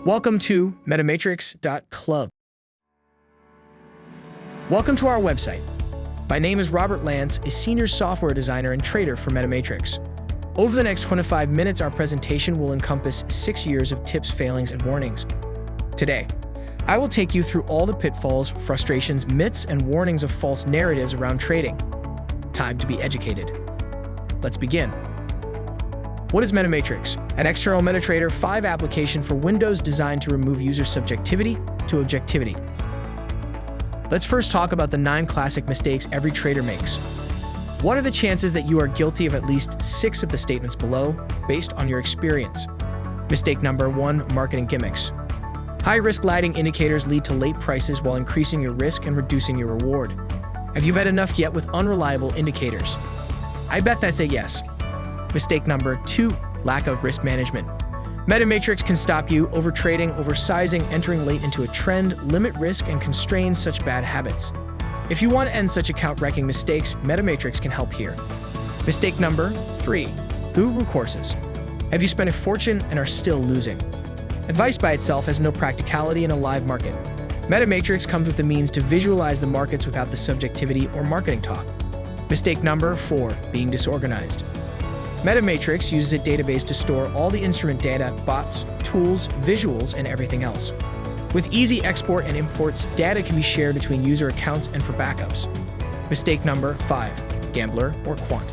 Welcome to Metamatrix.club. Welcome to our website. My name is Robert Lance, a senior software designer and trader for Metamatrix. Over the next 25 minutes, our presentation will encompass 6 years of tips, failings, and warnings. Today, I will take you through all the pitfalls, frustrations, myths, and warnings of false narratives around trading. Time to be educated. Let's begin. What is Metamatrix? An external Metatrader 5 application for Windows designed to remove user subjectivity to objectivity. Let's first talk about the 9 classic mistakes every trader makes. What are the chances that you are guilty of at least 6 of the statements below, based on your experience? Mistake number 1, marketing gimmicks. High-risk lagging indicators lead to late prices while increasing your risk and reducing your reward. Have you had enough yet with unreliable indicators? I bet that's a yes. Mistake number 2, lack of risk management. Metamatrix can stop you overtrading, oversizing, entering late into a trend, limit risk, and constrain such bad habits. If you want to end such account-wrecking mistakes, Metamatrix can help here. Mistake number 3, guru courses. Have you spent a fortune and are still losing? Advice by itself has no practicality in a live market. Metamatrix comes with the means to visualize the markets without the subjectivity or marketing talk. Mistake number 4, being disorganized. Metamatrix uses a database to store all the instrument data, bots, tools, visuals, and everything else. With easy export and imports, data can be shared between user accounts and for backups. Mistake number 5, gambler or quant.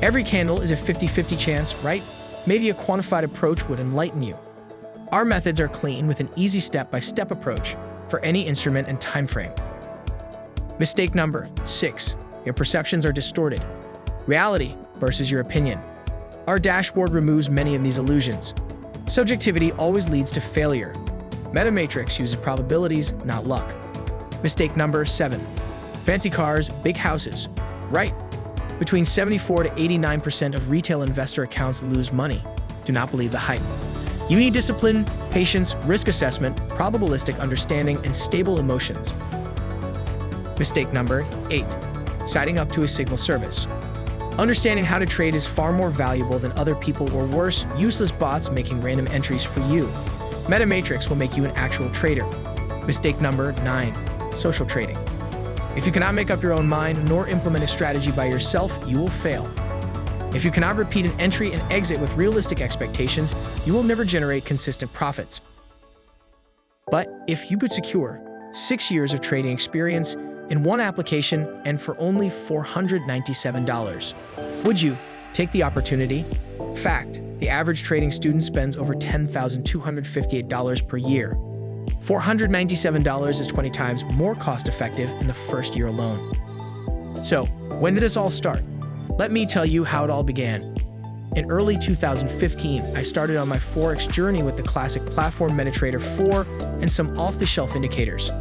Every candle is a 50-50 chance, right? Maybe a quantified approach would enlighten you. Our methods are clean with an easy step-by-step approach for any instrument and time frame. Mistake number 6, your perceptions are distorted. Reality versus your opinion. Our dashboard removes many of these illusions. Subjectivity always leads to failure. Metamatrix uses probabilities, not luck. Mistake number 7, fancy cars, big houses. Right. Between 74 to 89% of retail investor accounts lose money. Do not believe the hype. You need discipline, patience, risk assessment, probabilistic understanding, and stable emotions. Mistake number 8, signing up to a signal service. Understanding how to trade is far more valuable than other people or worse, useless bots making random entries for you. Metamatrix will make you an actual trader. Mistake number 9, social trading. If you cannot make up your own mind nor implement a strategy by yourself, you will fail. If you cannot repeat an entry and exit with realistic expectations, you will never generate consistent profits. But if you could secure 6 years of trading experience in one application and for only $497, would you take the opportunity? Fact, the average trading student spends over $10,258 per year. $497 is 20 times more cost-effective in the first year alone. So, when did this all start? Let me tell you how it all began. In early 2015, I started on my Forex journey with the classic platform Metatrader 4 and some off-the-shelf indicators.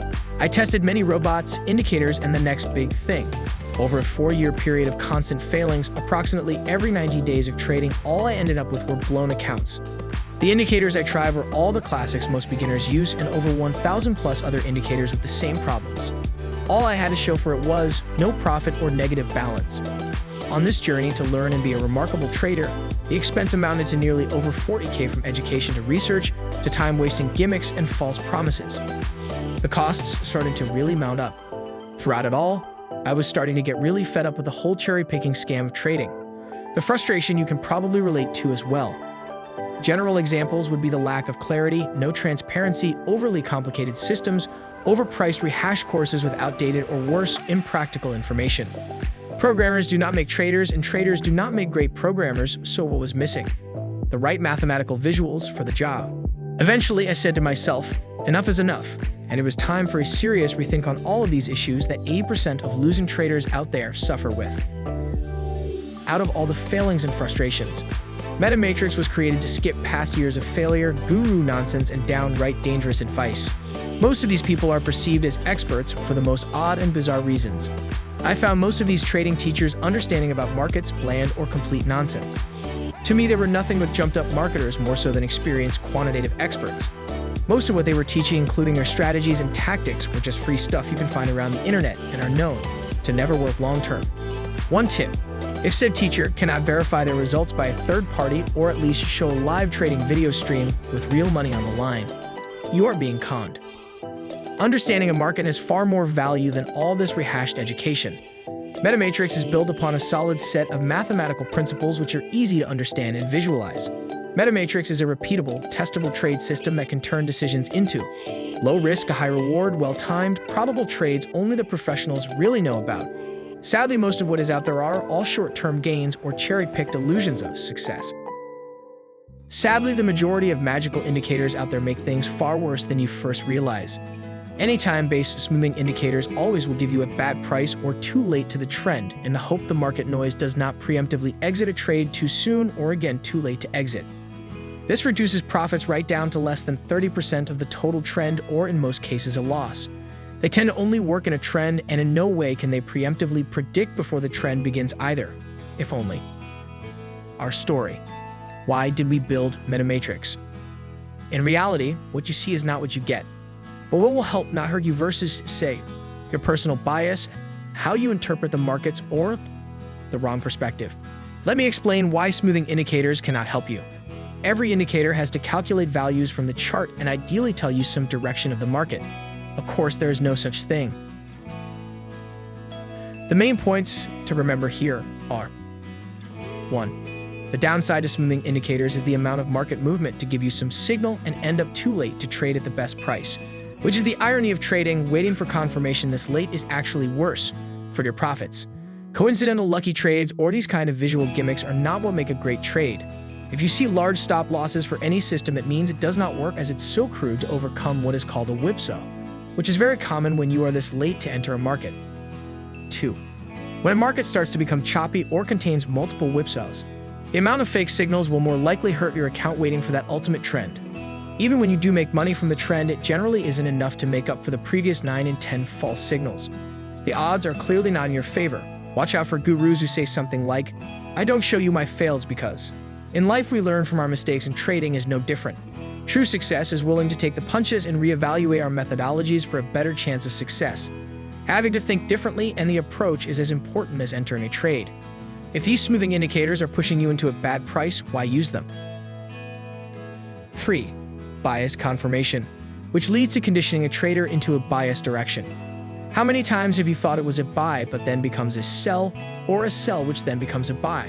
I tested many robots, indicators, and the next big thing. Over a 4-year period of constant failings, approximately every 90 days of trading, all I ended up with were blown accounts. The indicators I tried were all the classics most beginners use and over 1,000 plus other indicators with the same problems. All I had to show for it was no profit or negative balance. On this journey to learn and be a remarkable trader, the expense amounted to nearly over $40,000 from education to research to time-wasting gimmicks and false promises. The costs started to really mount up. Throughout it all, I was starting to get really fed up with the whole cherry-picking scam of trading. The frustration you can probably relate to as well. General examples would be the lack of clarity, no transparency, overly complicated systems, overpriced rehashed courses with outdated or worse, impractical information. Programmers do not make traders, and traders do not make great programmers, so what was missing? The right mathematical visuals for the job. Eventually, I said to myself, enough is enough, and it was time for a serious rethink on all of these issues that 80% of losing traders out there suffer with. Out of all the failings and frustrations, Metamatrix was created to skip past years of failure, guru nonsense, and downright dangerous advice. Most of these people are perceived as experts for the most odd and bizarre reasons. I found most of these trading teachers' understanding about markets bland or complete nonsense. To me, they were nothing but jumped-up marketers more so than experienced quantitative experts. Most of what they were teaching, including their strategies and tactics, were just free stuff you can find around the internet and are known to never work long-term. One tip, If said teacher cannot verify their results by a third party or at least show a live trading video stream with real money on the line, you are being conned. Understanding a market has far more value than all this rehashed education. Metamatrix is built upon a solid set of mathematical principles which are easy to understand and visualize. Metamatrix is a repeatable, testable trade system that can turn decisions into low risk, high reward, well-timed, probable trades only the professionals really know about. Sadly, most of what is out there are all short-term gains or cherry-picked illusions of success. Sadly, the majority of magical indicators out there make things far worse than you first realize. Any time-based smoothing indicators always will give you a bad price or too late to the trend in the hope the market noise does not preemptively exit a trade too soon or again too late to exit. This reduces profits right down to less than 30% of the total trend or in most cases a loss. They tend to only work in a trend and in no way can they preemptively predict before the trend begins either, if only. Our story. Why did we build Metamatrix? In reality, what you see is not what you get. But what will help not hurt you versus, say, your personal bias, how you interpret the markets, or the wrong perspective. Let me explain why smoothing indicators cannot help you. Every indicator has to calculate values from the chart and ideally tell you some direction of the market. Of course, there is no such thing. The main points to remember here are: 1. The downside to smoothing indicators is the amount of market movement to give you some signal and end up too late to trade at the best price. Which is the irony of trading. Waiting for confirmation this late is actually worse for your profits. Coincidental lucky trades or these kind of visual gimmicks are not what make a great trade. If you see large stop losses for any system, it means it does not work, as it's so crude to overcome what is called a whipsaw, which is very common when you are this late to enter a market. 2. When a market starts to become choppy or contains multiple whipsaws, the amount of fake signals will more likely hurt your account waiting for that ultimate trend. Even when you do make money from the trend, it generally isn't enough to make up for the previous 9 and 10 false signals. The odds are clearly not in your favor. Watch out for gurus who say something like, "I don't show you my fails because." In life, we learn from our mistakes, and trading is no different. True success is willing to take the punches and reevaluate our methodologies for a better chance of success. Having to think differently and the approach is as important as entering a trade. If these smoothing indicators are pushing you into a bad price, why use them? 3. Biased confirmation, which leads to conditioning a trader into a biased direction. How many times have you thought it was a buy but then becomes a sell, or a sell which then becomes a buy?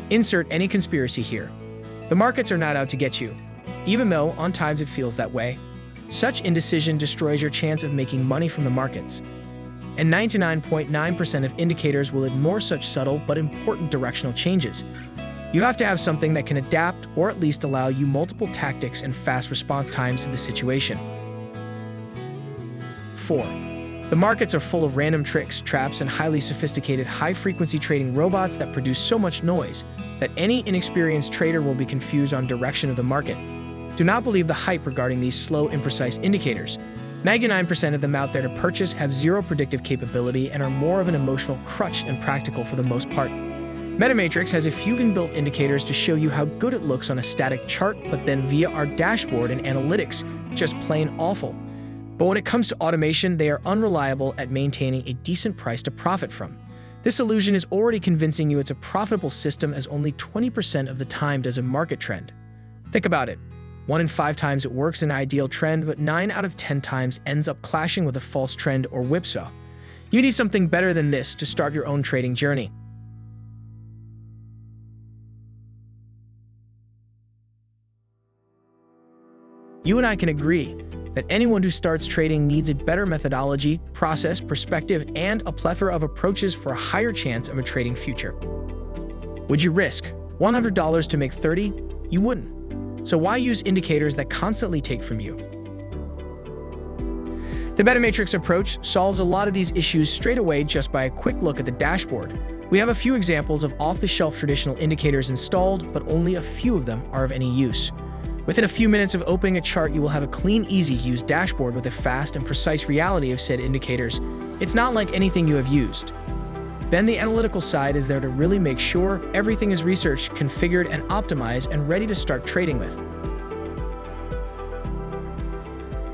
Insert any conspiracy here. The markets are not out to get you, even though on times it feels that way. Such indecision destroys your chance of making money from the markets. And 99.9% of indicators will ignore such subtle but important directional changes. You have to have something that can adapt or at least allow you multiple tactics and fast response times to the situation. 4. The markets are full of random tricks, traps, and highly sophisticated high-frequency trading robots that produce so much noise that any inexperienced trader will be confused on direction of the market. Do not believe the hype regarding these slow, imprecise indicators. 99% of them out there to purchase have zero predictive capability and are more of an emotional crutch than practical for the most part. Metamatrix has a few inbuilt indicators to show you how good it looks on a static chart, but then via our dashboard and analytics, just plain awful. But when it comes to automation, they are unreliable at maintaining a decent price to profit from. This illusion is already convincing you it's a profitable system, as only 20% of the time does a market trend. Think about it. 1 in 5 times it works in an ideal trend, but 9 out of 10 times ends up clashing with a false trend or whipsaw. You need something better than this to start your own trading journey. You and I can agree that anyone who starts trading needs a better methodology, process, perspective, and a plethora of approaches for a higher chance of a trading future. Would you risk $100 to make $30? You wouldn't. So why use indicators that constantly take from you? The Metamatrix approach solves a lot of these issues straight away just by a quick look at the dashboard. We have a few examples of off-the-shelf traditional indicators installed, but only a few of them are of any use. Within a few minutes of opening a chart, you will have a clean, easy-to-use dashboard with a fast and precise reality of said indicators. It's not like anything you have used. Then the analytical side is there to really make sure everything is researched, configured, and optimized and ready to start trading with.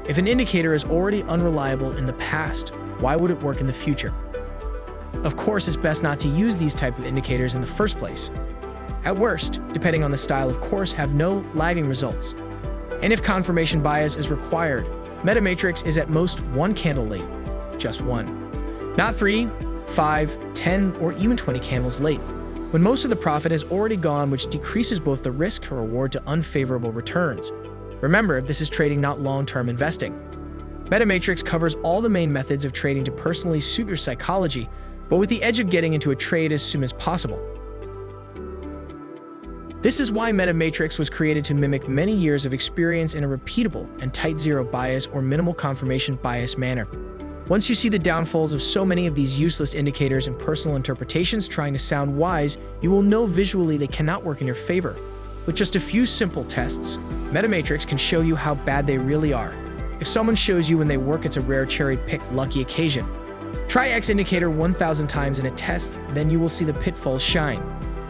If an indicator is already unreliable in the past, why would it work in the future? Of course, it's best not to use these type of indicators in the first place. At worst, depending on the style of course, have no lagging results. And if confirmation bias is required, Metamatrix is at most 1 candle late, just 1. Not 3, 5, 10, or even 20 candles late, when most of the profit has already gone, which decreases both the risk or reward to unfavorable returns. Remember, this is trading, not long-term investing. Metamatrix covers all the main methods of trading to personally suit your psychology, but with the edge of getting into a trade as soon as possible. This is why Metamatrix was created, to mimic many years of experience in a repeatable and tight zero bias or minimal confirmation bias manner. Once you see the downfalls of so many of these useless indicators and personal interpretations trying to sound wise, you will know visually they cannot work in your favor. With just a few simple tests, Metamatrix can show you how bad they really are. If someone shows you when they work, it's a rare cherry-picked lucky occasion. Try X indicator 1,000 times in a test, then you will see the pitfalls shine.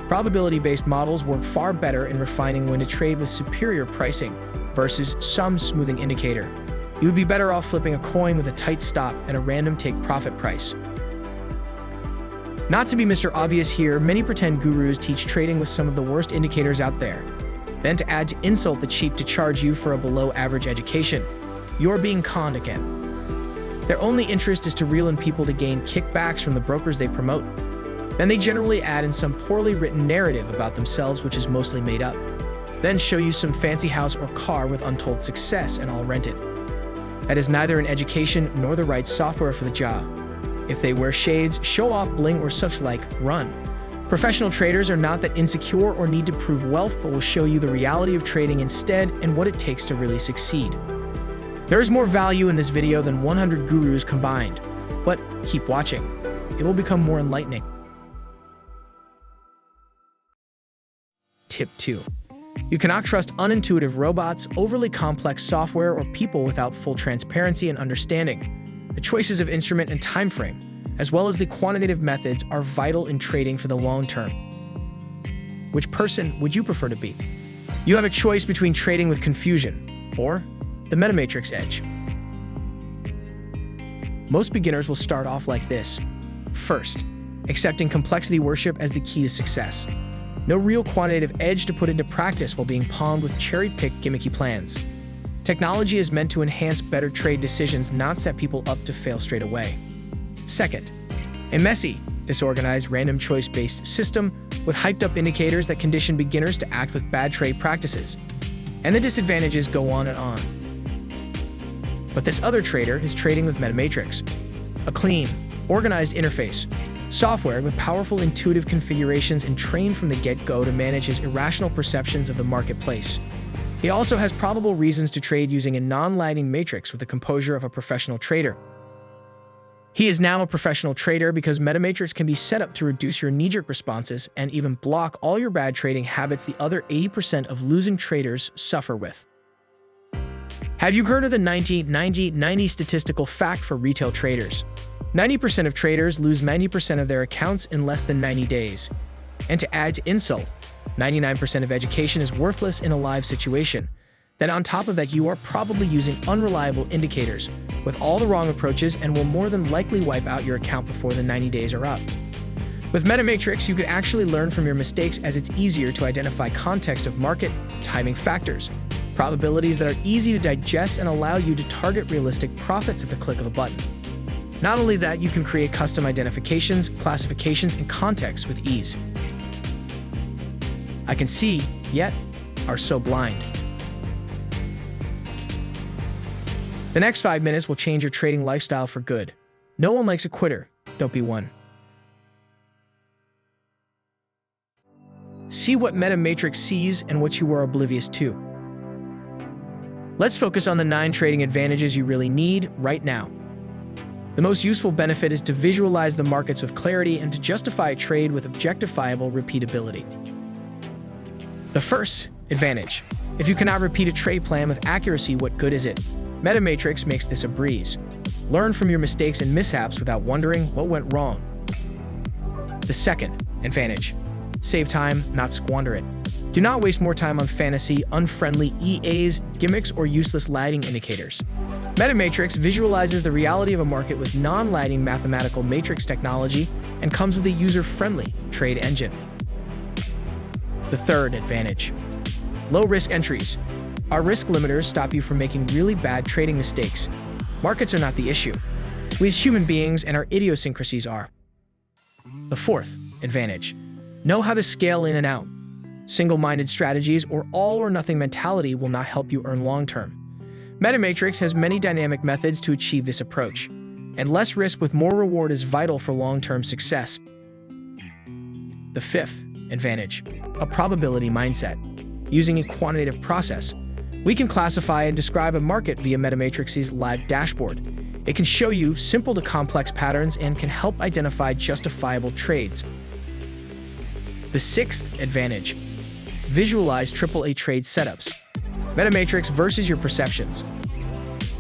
Probability-based models work far better in refining when to trade with superior pricing versus some smoothing indicator. You would be better off flipping a coin with a tight stop and a random take profit price. Not to be Mr. Obvious here, many pretend gurus teach trading with some of the worst indicators out there. Then to add to insult the cheap, to charge you for a below-average education. You're being conned again. Their only interest is to reel in people to gain kickbacks from the brokers they promote. Then they generally add in some poorly written narrative about themselves, which is mostly made up. Then show you some fancy house or car with untold success and all rented. That is neither an education nor the right software for the job. If they wear shades, show off bling or such like, run. Professional traders are not that insecure or need to prove wealth, but will show you the reality of trading instead and what it takes to really succeed. There is more value in this video than 100 gurus combined, but keep watching. It will become more enlightening. Tip 2. You cannot trust unintuitive robots, overly complex software, or people without full transparency and understanding. The choices of instrument and time frame, as well as the quantitative methods, are vital in trading for the long term. Which person would you prefer to be? You have a choice between trading with confusion or the Metamatrix edge. Most beginners will start off like this. First, accepting complexity worship as the key to success. No real quantitative edge to put into practice while being palmed with cherry-picked gimmicky plans. Technology is meant to enhance better trade decisions, not set people up to fail straight away. Second, a messy, disorganized, random choice-based system with hyped-up indicators that condition beginners to act with bad trade practices. And the disadvantages go on and on. But this other trader is trading with Metamatrix, a clean, organized interface, software with powerful intuitive configurations and trained from the get-go to manage his irrational perceptions of the marketplace. He also has probable reasons to trade using a non-lagging matrix with the composure of a professional trader. He is now a professional trader because Metamatrix can be set up to reduce your knee-jerk responses and even block all your bad trading habits the other 80% of losing traders suffer with. Have you heard of the 90-90-90 statistical fact for retail traders? 90% of traders lose 90% of their accounts in less than 90 days. And to add to insult, 99% of education is worthless in a live situation. Then on top of that, you are probably using unreliable indicators with all the wrong approaches and will more than likely wipe out your account before the 90 days are up. With Metamatrix, you can actually learn from your mistakes, as it's easier to identify context of market, timing factors, probabilities that are easy to digest and allow you to target realistic profits at the click of a button. Not only that, you can create custom identifications, classifications, and contexts with ease. I can see, yet are so blind. The next 5 minutes will change your trading lifestyle for good. No one likes a quitter. Don't be one. See what Metamatrix sees and what you are oblivious to. Let's focus on the 9 trading advantages you really need right now. The most useful benefit is to visualize the markets with clarity and to justify a trade with objectifiable repeatability. The first advantage: if you cannot repeat a trade plan with accuracy, what good is it? Metamatrix makes this a breeze. Learn from your mistakes and mishaps without wondering what went wrong. The second advantage: save time, not squander it. Do not waste more time on fantasy, unfriendly EAs, gimmicks, or useless lagging indicators. Metamatrix visualizes the reality of a market with non-lagging mathematical matrix technology and comes with a user-friendly trade engine. The third advantage: low-risk entries. Our risk limiters stop you from making really bad trading mistakes. Markets are not the issue. We as human beings and our idiosyncrasies are. The fourth advantage: know how to scale in and out. Single-minded strategies or all-or-nothing mentality will not help you earn long-term. Metamatrix has many dynamic methods to achieve this approach, and less risk with more reward is vital for long-term success. The fifth advantage: a probability mindset. Using a quantitative process, we can classify and describe a market via Metamatrix's live dashboard. It can show you simple to complex patterns and can help identify justifiable trades. The sixth advantage: visualize AAA trade setups. Metamatrix versus your perceptions.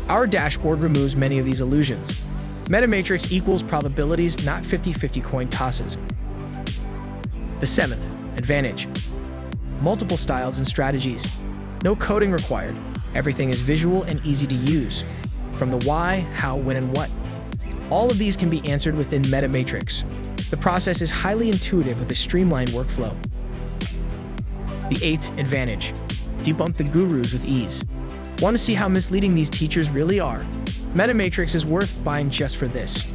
Our dashboard removes many of these illusions. Metamatrix equals probabilities, not 50-50 coin tosses. The seventh advantage: multiple styles and strategies. No coding required. Everything is visual and easy to use. From the why, how, when, and what. All of these can be answered within Metamatrix. The process is highly intuitive with a streamlined workflow. The eighth advantage: debunk the gurus with ease. Want to see how misleading these teachers really are? Metamatrix is worth buying just for this.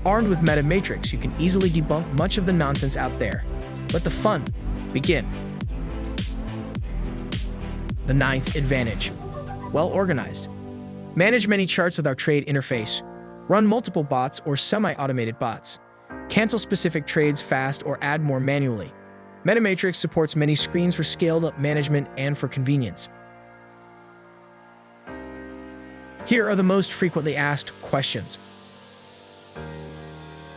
Armed with Metamatrix, you can easily debunk much of the nonsense out there. Let the fun begin. The ninth advantage: well-organized. Manage many charts with our trade interface. Run multiple bots or semi-automated bots. Cancel specific trades fast or add more manually. Metamatrix supports many screens for scaled-up management and for convenience. Here are the most frequently asked questions.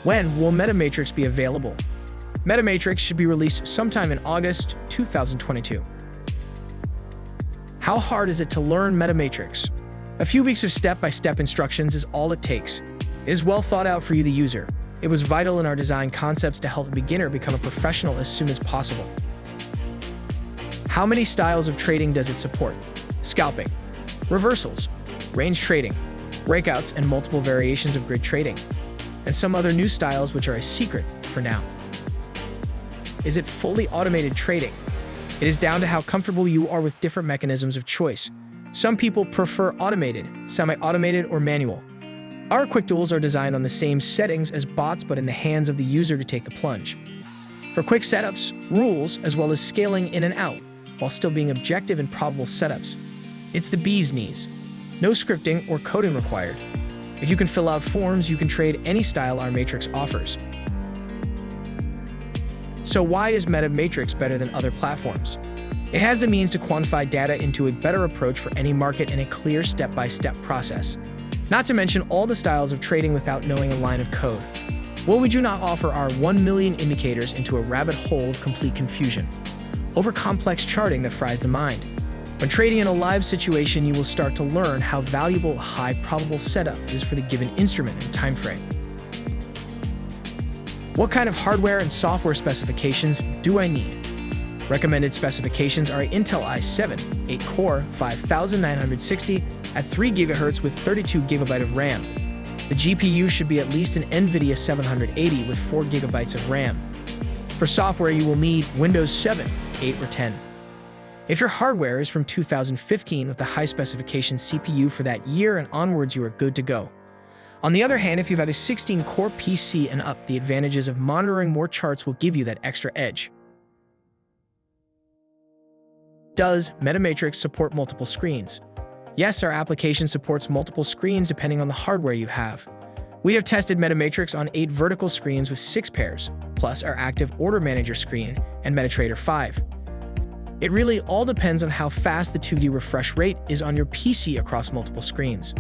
When will Metamatrix be available? Metamatrix should be released sometime in August 2022. How hard is it to learn Metamatrix? A few weeks of step-by-step instructions is all it takes. It is well thought out for you, the user. It was vital in our design concepts to help a beginner become a professional as soon as possible. How many styles of trading does it support? Scalping, reversals, range trading, breakouts, and multiple variations of grid trading, and some other new styles which are a secret for now. Is it fully automated trading? It is down to how comfortable you are with different mechanisms of choice. Some people prefer automated, semi-automated, or manual. Our quick tools are designed on the same settings as bots but in the hands of the user to take the plunge. For quick setups, rules, as well as scaling in and out, while still being objective and probable setups, it's the bee's knees. No scripting or coding required. If you can fill out forms, you can trade any style our matrix offers. So why is Metamatrix better than other platforms? It has the means to quantify data into a better approach for any market and a clear step-by-step process. Not to mention all the styles of trading without knowing a line of code. What would you not offer our 1 million indicators into a rabbit hole of complete confusion? Over complex charting that fries the mind. When trading in a live situation, you will start to learn how valuable a high probable setup is for the given instrument and time frame. What kind of hardware and software specifications do I need? Recommended specifications are Intel i7, 8-core, 5960 at 3 GHz with 32 GB of RAM. The GPU should be at least an NVIDIA 780 with 4 GB of RAM. For software, you will need Windows 7, 8, or 10. If your hardware is from 2015 with a high specification CPU for that year and onwards, you are good to go. On the other hand, if you've had a 16-core PC and up, the advantages of monitoring more charts will give you that extra edge. Does Metamatrix support multiple screens? Yes, our application supports multiple screens depending on the hardware you have. We have tested Metamatrix on 8 vertical screens with 6 pairs, plus our active order manager screen and Metatrader 5. It really all depends on how fast the 2D refresh rate is on your PC across multiple screens.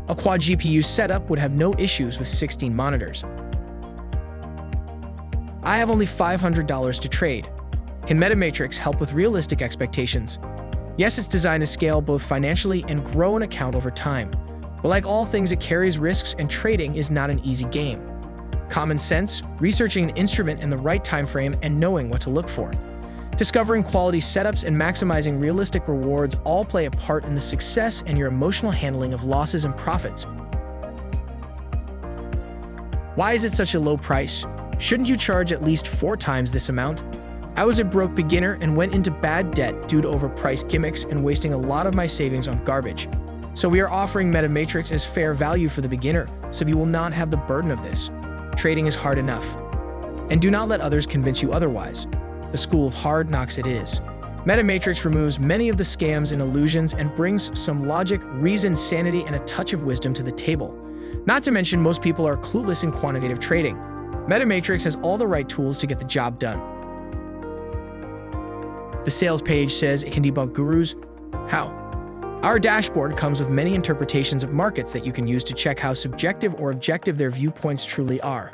A quad GPU setup would have no issues with 16 monitors. I have only $500 to trade. Can Metamatrix help with realistic expectations? Yes, it's designed to scale both financially and grow an account over time. But like all things, it carries risks, and trading is not an easy game. Common sense, researching an instrument in the right time frame, and knowing what to look for. Discovering quality setups and maximizing realistic rewards all play a part in the success and your emotional handling of losses and profits. Why is it such a low price? Shouldn't you charge at least 4 times this amount? I was a broke beginner and went into bad debt due to overpriced gimmicks and wasting a lot of my savings on garbage. So we are offering Metamatrix as fair value for the beginner, so you will not have the burden of this. Trading is hard enough. And do not let others convince you otherwise. The school of hard knocks it is. Metamatrix removes many of the scams and illusions and brings some logic, reason, sanity, and a touch of wisdom to the table. Not to mention, most people are clueless in quantitative trading. Metamatrix has all the right tools to get the job done. The sales page says it can debunk gurus. How? Our dashboard comes with many interpretations of markets that you can use to check how subjective or objective their viewpoints truly are.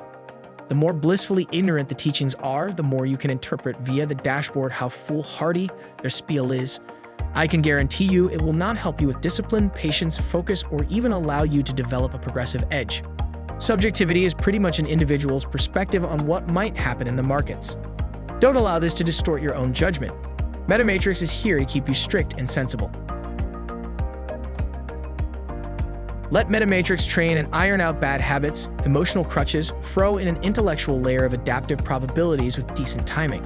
The more blissfully ignorant the teachings are, the more you can interpret via the dashboard how foolhardy their spiel is. I can guarantee you it will not help you with discipline, patience, focus, or even allow you to develop a progressive edge. Subjectivity is pretty much an individual's perspective on what might happen in the markets. Don't allow this to distort your own judgment. Metamatrix is here to keep you strict and sensible. Let Metamatrix train and iron out bad habits, emotional crutches, throw in an intellectual layer of adaptive probabilities with decent timing.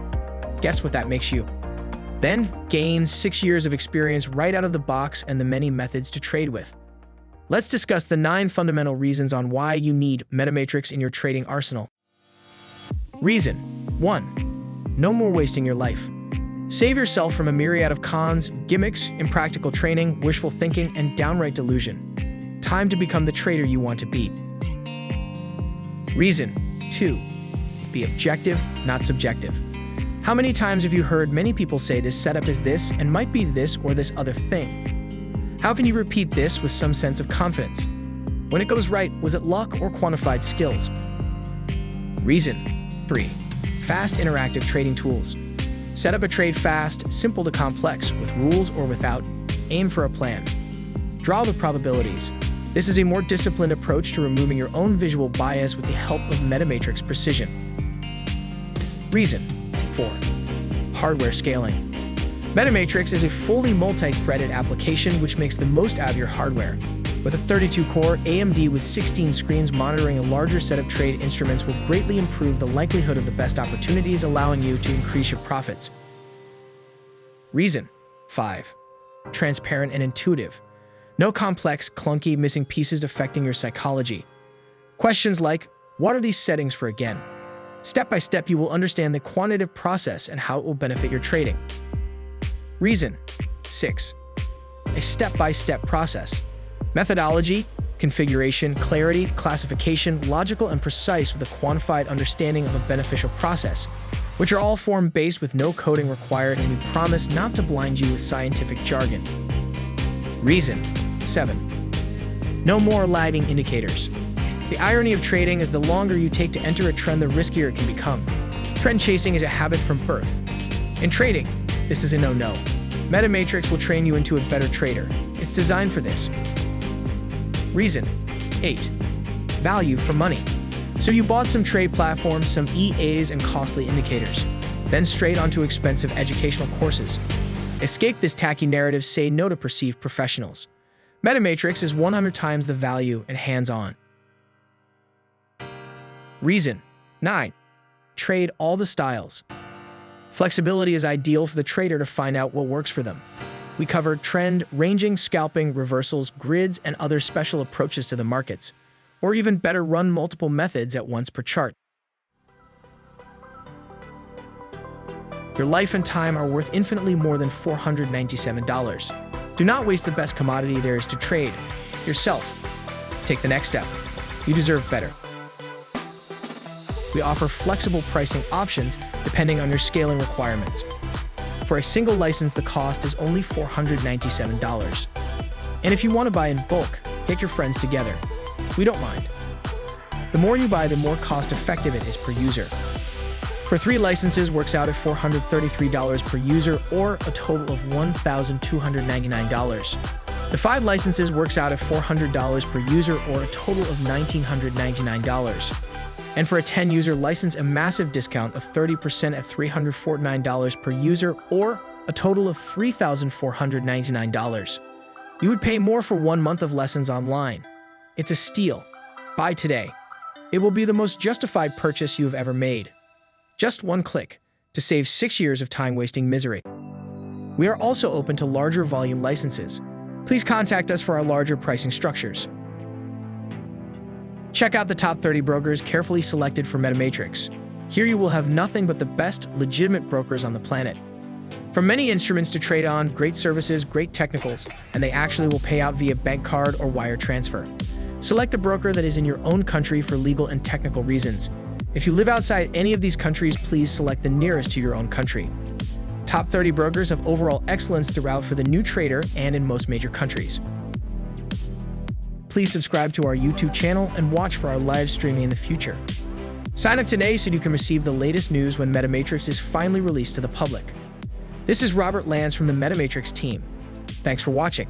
Guess what that makes you? Then gain 6 years of experience right out of the box and the many methods to trade with. Let's discuss the 9 fundamental reasons on why you need Metamatrix in your trading arsenal. Reason 1. No more wasting your life. Save yourself from a myriad of cons, gimmicks, impractical training, wishful thinking, and downright delusion. Time to become the trader you want to be. Reason 2. Be objective, not subjective. How many times have you heard many people say this setup is this and might be this or this other thing? How can you repeat this with some sense of confidence? When it goes right, was it luck or quantified skills? Reason 3. Fast interactive trading tools. Set up a trade fast, simple to complex, with rules or without. Aim for a plan. Draw the probabilities. This is a more disciplined approach to removing your own visual bias with the help of Metamatrix precision. Reason 4. Hardware scaling. Metamatrix is a fully multi-threaded application which makes the most out of your hardware. With a 32-core AMD with 16 screens, monitoring a larger set of trade instruments will greatly improve the likelihood of the best opportunities, allowing you to increase your profits. Reason 5. Transparent and intuitive. No complex, clunky, missing pieces affecting your psychology. Questions like, what are these settings for again? Step by step, you will understand the quantitative process and how it will benefit your trading. Reason 6. A step-by-step process. Methodology, configuration, clarity, classification, logical and precise with a quantified understanding of a beneficial process, which are all form-based with no coding required, and we promise not to blind you with scientific jargon. Reason 7. No more lagging indicators. The irony of trading is the longer you take to enter a trend, the riskier it can become. Trend chasing is a habit from birth. In trading, this is a no-no. Metamatrix will train you into a better trader. It's designed for this. Reason 8. Value for money. So you bought some trade platforms, some EAs, and costly indicators, then straight onto expensive educational courses. Escape this tacky narrative, say no to perceived professionals. Metamatrix is 100 times the value and hands-on. Reason 9. Trade all the styles. Flexibility is ideal for the trader to find out what works for them. We cover trend, ranging, scalping, reversals, grids, and other special approaches to the markets, or even better, run multiple methods at once per chart. Your life and time are worth infinitely more than $497. Do not waste the best commodity there is to trade, yourself. Take the next step. You deserve better. We offer flexible pricing options depending on your scaling requirements. For a single license, the cost is only $497. And if you want to buy in bulk, get your friends together. We don't mind. The more you buy, the more cost-effective it is per user. For 3 licenses, works out at $433 per user, or a total of $1,299. The 5 licenses works out at $400 per user, or a total of $1,999. And for a 10-user license, a massive discount of 30% at $349 per user, or a total of $3,499. You would pay more for 1 month of lessons online. It's a steal. Buy today. It will be the most justified purchase you have ever made. Just one click to save 6 years of time-wasting misery. We are also open to larger volume licenses. Please contact us for our larger pricing structures. Check out the top 30 brokers carefully selected for Metamatrix. Here you will have nothing but the best, legitimate brokers on the planet. From many instruments to trade on, great services, great technicals, and they actually will pay out via bank card or wire transfer. Select a broker that is in your own country for legal and technical reasons. If you live outside any of these countries, please select the nearest to your own country. Top 30 brokers have overall excellence throughout for the new trader and in most major countries. Please subscribe to our YouTube channel and watch for our live streaming in the future. Sign up today so you can receive the latest news when Metamatrix is finally released to the public. This is Robert Lance from the Metamatrix team. Thanks for watching.